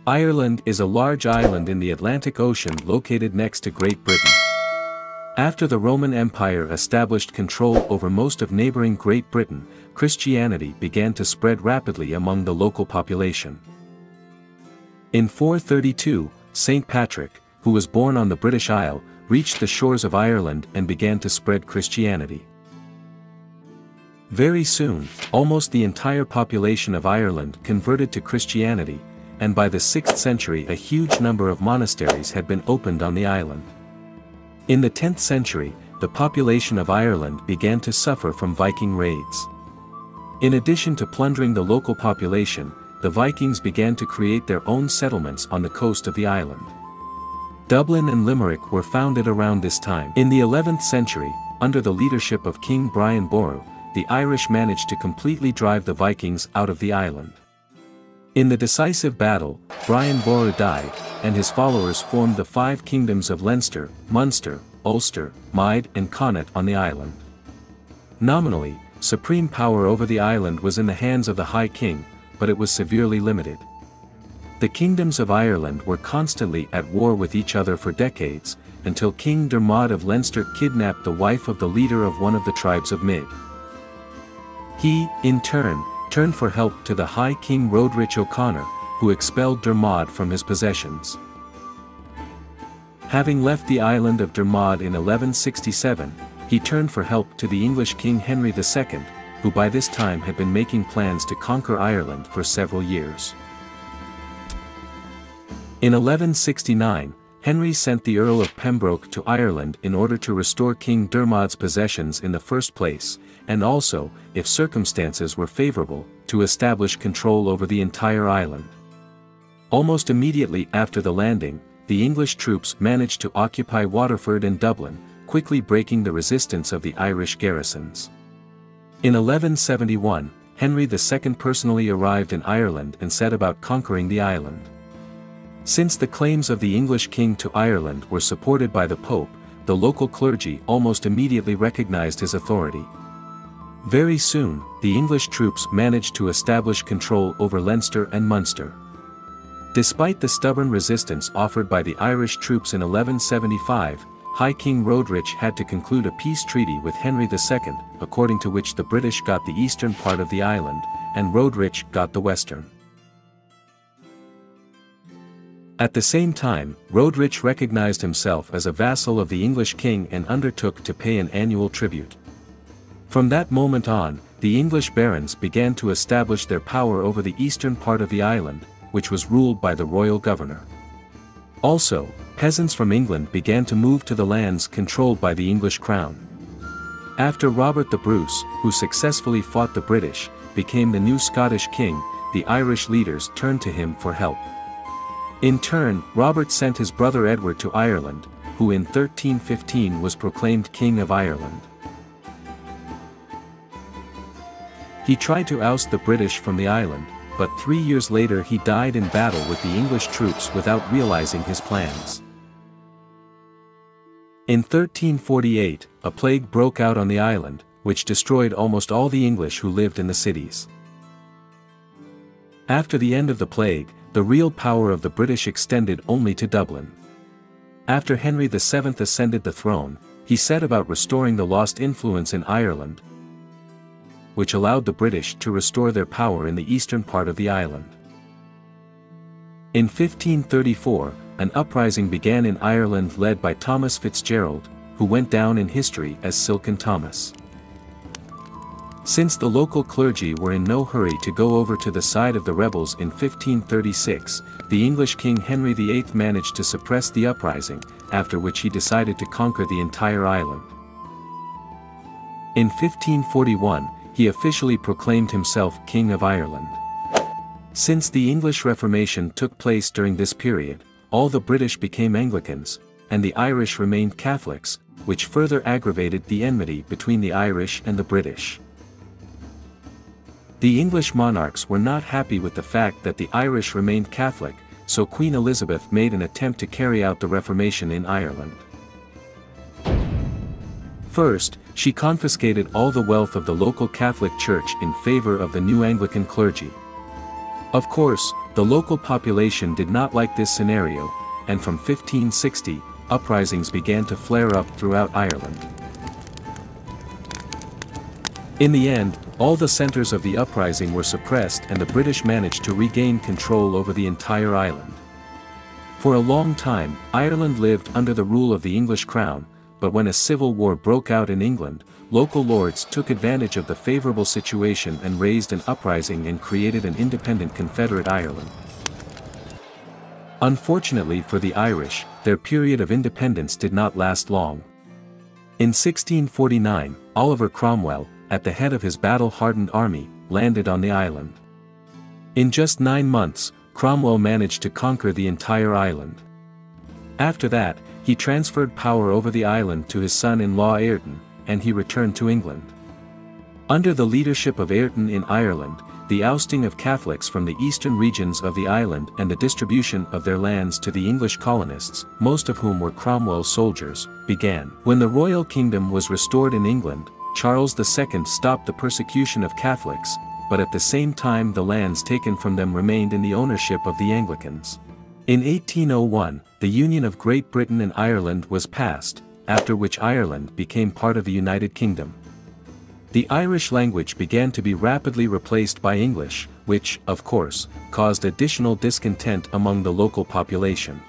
Ireland is a large island in the Atlantic Ocean located next to Great Britain. After the Roman Empire established control over most of neighboring Great Britain, Christianity began to spread rapidly among the local population. In 432, St. Patrick, who was born on the British Isle, reached the shores of Ireland and began to spread Christianity. Very soon, almost the entire population of Ireland converted to Christianity, and by the 6th century a huge number of monasteries had been opened on the island. In the 10th century, the population of Ireland began to suffer from Viking raids. In addition to plundering the local population, the Vikings began to create their own settlements on the coast of the island. Dublin and Limerick were founded around this time. In the 11th century, under the leadership of King Brian Boru, the Irish managed to completely drive the Vikings out of the island. In the decisive battle, Brian Boru died, and his followers formed the 5 kingdoms of Leinster, Munster, Ulster, Meath and Connaught on the island. Nominally, supreme power over the island was in the hands of the High King, but it was severely limited. The kingdoms of Ireland were constantly at war with each other for decades, until King Dermot of Leinster kidnapped the wife of the leader of one of the tribes of Meath. He, in turn, turned for help to the High King Roderick O'Connor, who expelled Dermot from his possessions. Having left the island of Dermot in 1167, he turned for help to the English King Henry II, who by this time had been making plans to conquer Ireland for several years. In 1169, Henry sent the Earl of Pembroke to Ireland in order to restore King Dermot's possessions in the first place, and also, if circumstances were favorable, to establish control over the entire island. Almost immediately after the landing, the English troops managed to occupy Waterford and Dublin, quickly breaking the resistance of the Irish garrisons. In 1171, Henry II personally arrived in Ireland and set about conquering the island. Since the claims of the English king to Ireland were supported by the Pope, the local clergy almost immediately recognized his authority. Very soon, the English troops managed to establish control over Leinster and Munster. Despite the stubborn resistance offered by the Irish troops in 1175, High King Roderick had to conclude a peace treaty with Henry II, according to which the British got the eastern part of the island, and Roderick got the western. At the same time, Roderick recognized himself as a vassal of the English king and undertook to pay an annual tribute. From that moment on, the English barons began to establish their power over the eastern part of the island, which was ruled by the royal governor. Also, peasants from England began to move to the lands controlled by the English crown. After Robert the Bruce, who successfully fought the British, became the new Scottish king, the Irish leaders turned to him for help. In turn, Robert sent his brother Edward to Ireland, who in 1315 was proclaimed King of Ireland. He tried to oust the British from the island, but 3 years later he died in battle with the English troops without realizing his plans. In 1348, a plague broke out on the island, which destroyed almost all the English who lived in the cities. After the end of the plague, the real power of the British extended only to Dublin. After Henry VII ascended the throne, he set about restoring the lost influence in Ireland, which allowed the British to restore their power in the eastern part of the island. In 1534, an uprising began in Ireland led by Thomas Fitzgerald, who went down in history as Silken Thomas. Since the local clergy were in no hurry to go over to the side of the rebels in 1536, the English King Henry VIII managed to suppress the uprising, after which he decided to conquer the entire island. In 1541, he officially proclaimed himself King of Ireland. Since the English Reformation took place during this period, all the British became Anglicans, and the Irish remained Catholics, which further aggravated the enmity between the Irish and the British. The English monarchs were not happy with the fact that the Irish remained Catholic, so Queen Elizabeth made an attempt to carry out the Reformation in Ireland. First, she confiscated all the wealth of the local Catholic Church in favor of the new Anglican clergy. Of course, The local population did not like this scenario, and from 1560, uprisings began to flare up throughout Ireland. In the end, all the centers of the uprising were suppressed and the British managed to regain control over the entire island. For a long time, Ireland lived under the rule of the English crown, but when a civil war broke out in England, local lords took advantage of the favorable situation and raised an uprising and created an independent Confederate Ireland. Unfortunately for the Irish, their period of independence did not last long. In 1649, Oliver Cromwell, at the head of his battle-hardened army, landed on the island. In just 9 months, Cromwell managed to conquer the entire island. After that, he transferred power over the island to his son-in-law Ayrton, and he returned to England. Under the leadership of Ayrton in Ireland, the ousting of Catholics from the eastern regions of the island and the distribution of their lands to the English colonists, most of whom were Cromwell's soldiers, began. When the royal kingdom was restored in England, Charles II stopped the persecution of Catholics, but at the same time the lands taken from them remained in the ownership of the Anglicans. In 1801, the Union of Great Britain and Ireland was passed, after which Ireland became part of the United Kingdom. The Irish language began to be rapidly replaced by English, which, of course, caused additional discontent among the local population.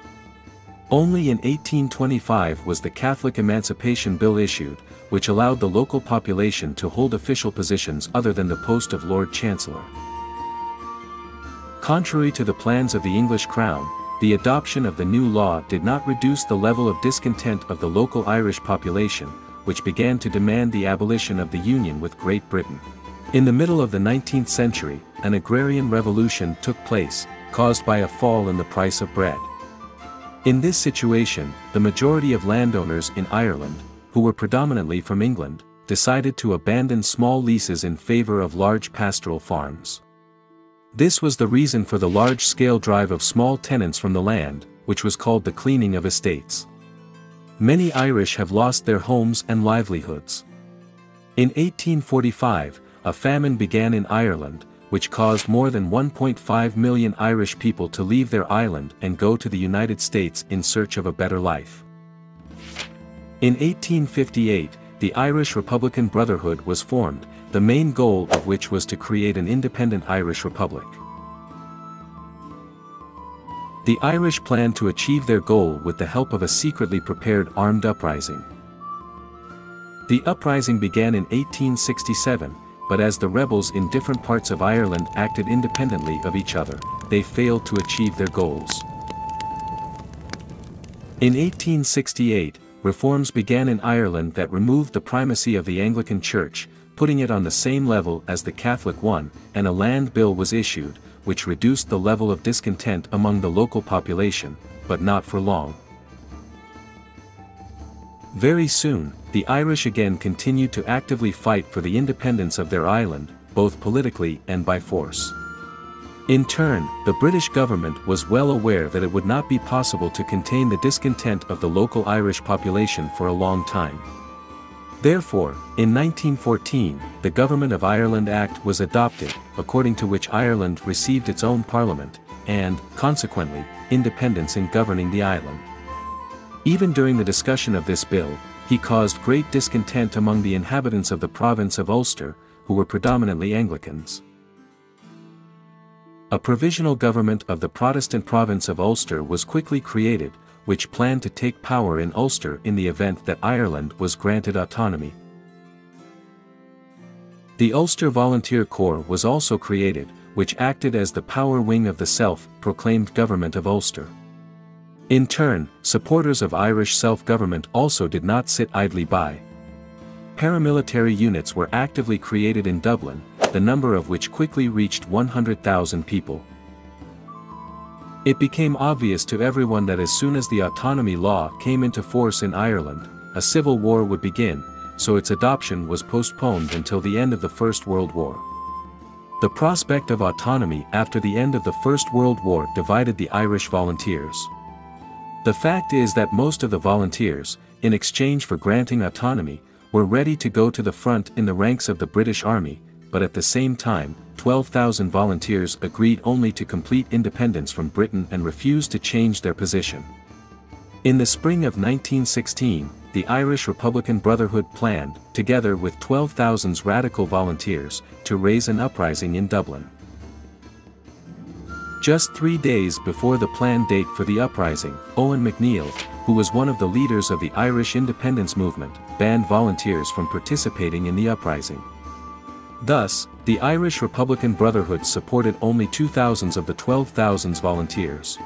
Only in 1825 was the Catholic Emancipation Bill issued, which allowed the local population to hold official positions other than the post of Lord Chancellor. Contrary to the plans of the English Crown, the adoption of the new law did not reduce the level of discontent of the local Irish population, which began to demand the abolition of the Union with Great Britain. In the middle of the 19th century, an agrarian revolution took place, caused by a fall in the price of bread. In this situation, the majority of landowners in Ireland, who were predominantly from England, decided to abandon small leases in favor of large pastoral farms. This was the reason for the large-scale drive of small tenants from the land, which was called the cleaning of estates. Many Irish have lost their homes and livelihoods. In 1845, a famine began in Ireland, which caused more than 1.5 million Irish people to leave their island and go to the United States in search of a better life. In 1858, the Irish Republican Brotherhood was formed, the main goal of which was to create an independent Irish republic. The Irish planned to achieve their goal with the help of a secretly prepared armed uprising. The uprising began in 1867, but as the rebels in different parts of Ireland acted independently of each other, they failed to achieve their goals. In 1868, reforms began in Ireland that removed the primacy of the Anglican Church, putting it on the same level as the Catholic one, and a land bill was issued, which reduced the level of discontent among the local population, but not for long. Very soon, the Irish again continued to actively fight for the independence of their island, both politically and by force. In turn, the British government was well aware that it would not be possible to contain the discontent of the local Irish population for a long time. Therefore, in 1914, the Government of Ireland Act was adopted, according to which Ireland received its own parliament, and, consequently, independence in governing the island. Even during the discussion of this bill, he caused great discontent among the inhabitants of the province of Ulster, who were predominantly Anglicans. A provisional government of the Protestant province of Ulster was quickly created, which planned to take power in Ulster in the event that Ireland was granted autonomy. The Ulster Volunteer Corps was also created, which acted as the power wing of the self-proclaimed government of Ulster. In turn, supporters of Irish self-government also did not sit idly by. Paramilitary units were actively created in Dublin, the number of which quickly reached 100,000 people. It became obvious to everyone that as soon as the autonomy law came into force in Ireland, a civil war would begin, so its adoption was postponed until the end of the First World War. The prospect of autonomy after the end of the First World War divided the Irish volunteers. The fact is that most of the volunteers, in exchange for granting autonomy, were ready to go to the front in the ranks of the British Army, but at the same time, 12,000 volunteers agreed only to complete independence from Britain and refused to change their position. In the spring of 1916, the Irish Republican Brotherhood planned, together with 12,000 radical volunteers, to raise an uprising in Dublin. Just 3 days before the planned date for the uprising, Owen MacNeill, who was one of the leaders of the Irish independence movement, banned volunteers from participating in the uprising. Thus, the Irish Republican Brotherhood supported only 2,000 of the 12,000 volunteers.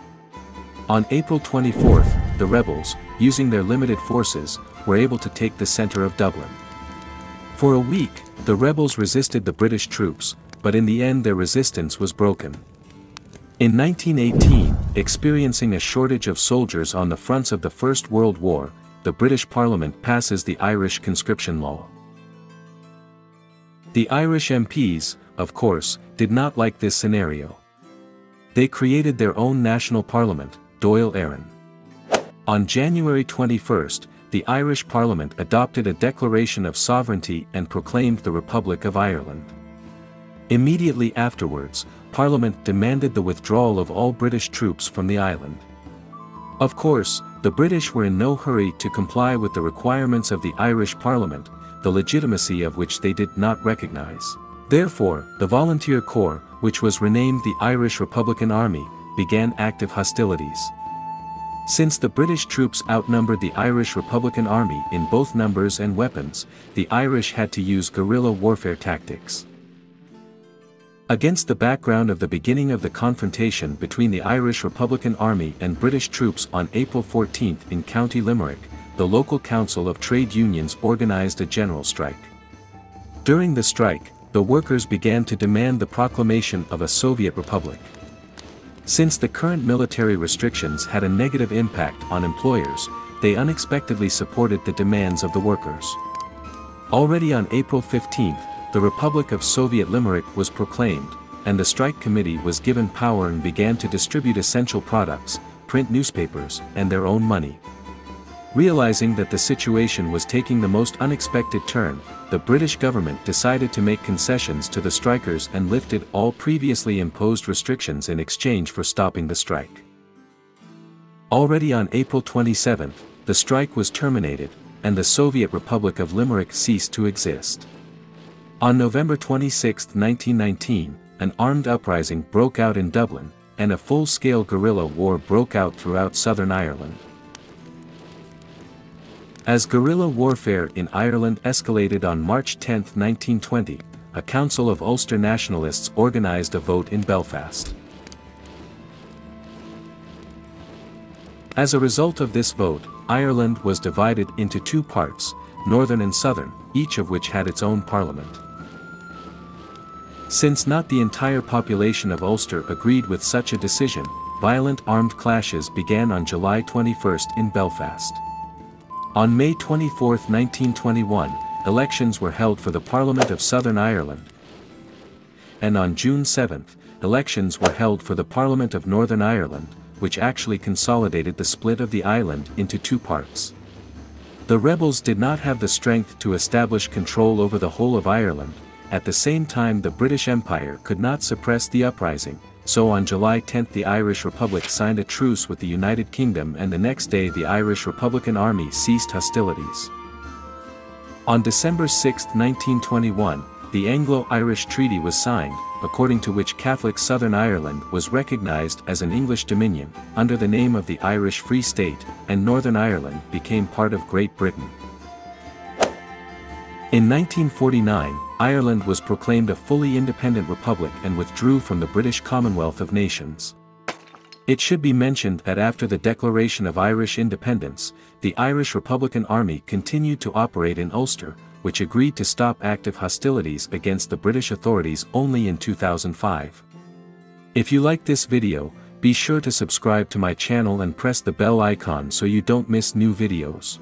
On April 24, the rebels, using their limited forces, were able to take the centre of Dublin. For a week, the rebels resisted the British troops, but in the end their resistance was broken. In 1918, experiencing a shortage of soldiers on the fronts of the First World War, the British Parliament passes the Irish conscription law. The Irish MPs, of course, did not like this scenario. They created their own national parliament, Dáil Éireann. On January 21, the Irish Parliament adopted a declaration of sovereignty and proclaimed the Republic of Ireland. Immediately afterwards, Parliament demanded the withdrawal of all British troops from the island. Of course, the British were in no hurry to comply with the requirements of the Irish Parliament, the legitimacy of which they did not recognize. Therefore, the Volunteer Corps, which was renamed the Irish Republican Army, began active hostilities. Since the British troops outnumbered the Irish Republican Army in both numbers and weapons, the Irish had to use guerrilla warfare tactics. Against the background of the beginning of the confrontation between the Irish Republican Army and British troops on April 14 in County Limerick, the local council of trade unions organized a general strike. During the strike, the workers began to demand the proclamation of a Soviet republic. Since the current military restrictions had a negative impact on employers, they unexpectedly supported the demands of the workers. Already on April 15, the Republic of Soviet Limerick was proclaimed, and the strike committee was given power and began to distribute essential products, print newspapers, and their own money. Realizing that the situation was taking the most unexpected turn, the British government decided to make concessions to the strikers and lifted all previously imposed restrictions in exchange for stopping the strike. Already on April 27, the strike was terminated, and the Soviet Republic of Limerick ceased to exist. On November 26, 1919, an armed uprising broke out in Dublin, and a full-scale guerrilla war broke out throughout Southern Ireland. As guerrilla warfare in Ireland escalated on March 10, 1920, a council of Ulster nationalists organised a vote in Belfast. As a result of this vote, Ireland was divided into two parts, Northern and Southern, each of which had its own parliament. Since not the entire population of Ulster agreed with such a decision, violent armed clashes began on July 21 in Belfast. On May 24, 1921, elections were held for the Parliament of Southern Ireland, and on June 7, elections were held for the Parliament of Northern Ireland, which actually consolidated the split of the island into two parts. The rebels did not have the strength to establish control over the whole of Ireland. At the same time, the British Empire could not suppress the uprising, so on July 10 the Irish Republic signed a truce with the United Kingdom, and the next day the Irish Republican Army ceased hostilities. On December 6, 1921, the Anglo-Irish Treaty was signed, according to which Catholic Southern Ireland was recognised as an English dominion, under the name of the Irish Free State, and Northern Ireland became part of Great Britain. In 1949, Ireland was proclaimed a fully independent republic and withdrew from the British Commonwealth of Nations. It should be mentioned that after the declaration of Irish independence, the Irish Republican Army continued to operate in Ulster, which agreed to stop active hostilities against the British authorities only in 2005. If you like this video, be sure to subscribe to my channel and press the bell icon so you don't miss new videos.